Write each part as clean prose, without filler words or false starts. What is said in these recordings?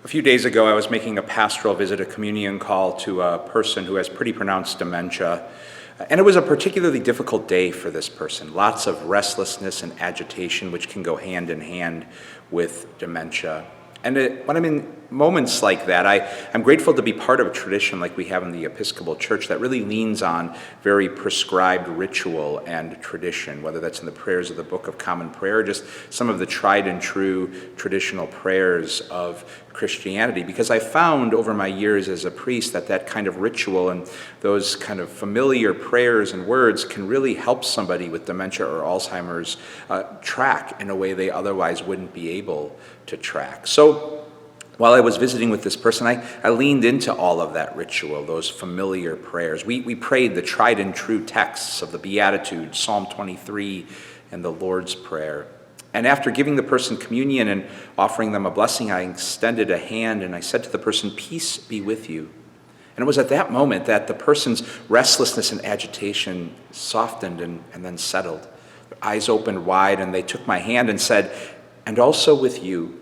A few days ago, I was making a pastoral visit, a communion call to a person who has pretty pronounced dementia. And it was a particularly difficult day for this person. Lots of restlessness and agitation, which can go hand in hand with dementia. And when I'm in moments like that, I'm grateful to be part of a tradition like we have in the Episcopal Church that really leans on very prescribed ritual and tradition, whether that's in the prayers of the Book of Common Prayer, or just some of the tried and true traditional prayers of Christianity. Because I found over my years as a priest that kind of ritual and those kind of familiar prayers and words can really help somebody with dementia or Alzheimer's track in a way they otherwise wouldn't be able to track. So while I was visiting with this person, I leaned into all of that ritual, those familiar prayers. We prayed the tried and true texts of the Beatitudes, Psalm 23, and the Lord's Prayer. And after giving the person communion and offering them a blessing, I extended a hand and I said to the person, "Peace be with you." And it was at that moment that the person's restlessness and agitation softened and then settled. Their eyes opened wide and they took my hand and said, "And also with you."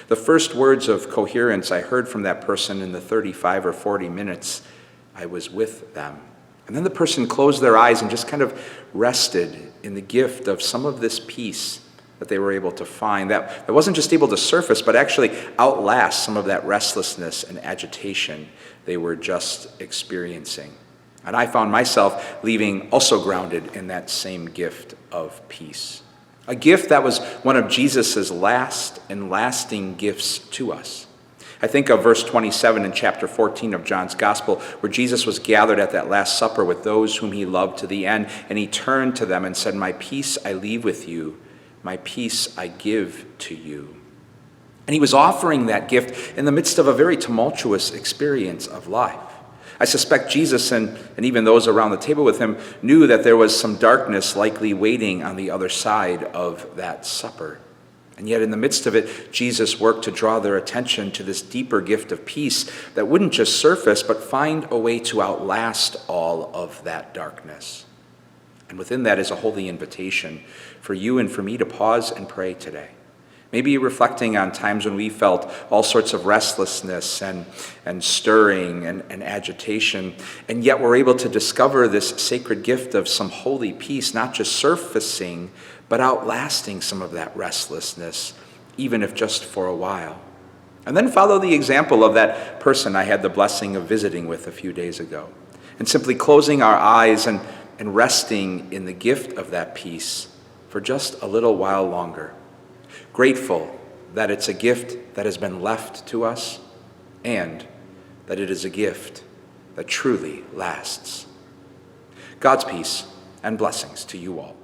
The first words of coherence I heard from that person in the 35 or 40 minutes I was with them. And then the person closed their eyes and just kind of rested in the gift of some of this peace that they were able to find. That wasn't just able to surface, but actually outlast some of that restlessness and agitation they were just experiencing. And I found myself leaving also grounded in that same gift of peace. A gift that was one of Jesus' last and lasting gifts to us. I think of verse 27 in chapter 14 of John's Gospel, where Jesus was gathered at that Last Supper with those whom he loved to the end, and he turned to them and said, "My peace I leave with you, my peace I give to you." And he was offering that gift in the midst of a very tumultuous experience of life. I suspect Jesus and even those around the table with him knew that there was some darkness likely waiting on the other side of that supper. And yet in the midst of it, Jesus worked to draw their attention to this deeper gift of peace that wouldn't just surface, but find a way to outlast all of that darkness. And within that is a holy invitation for you and for me to pause and pray today. Maybe reflecting on times when we felt all sorts of restlessness and stirring and agitation, and yet we're able to discover this sacred gift of some holy peace, not just surfacing, but outlasting some of that restlessness, even if just for a while. And then follow the example of that person I had the blessing of visiting with a few days ago, and simply closing our eyes and resting in the gift of that peace for just a little while longer. Grateful that it's a gift that has been left to us and that it is a gift that truly lasts. God's peace and blessings to you all.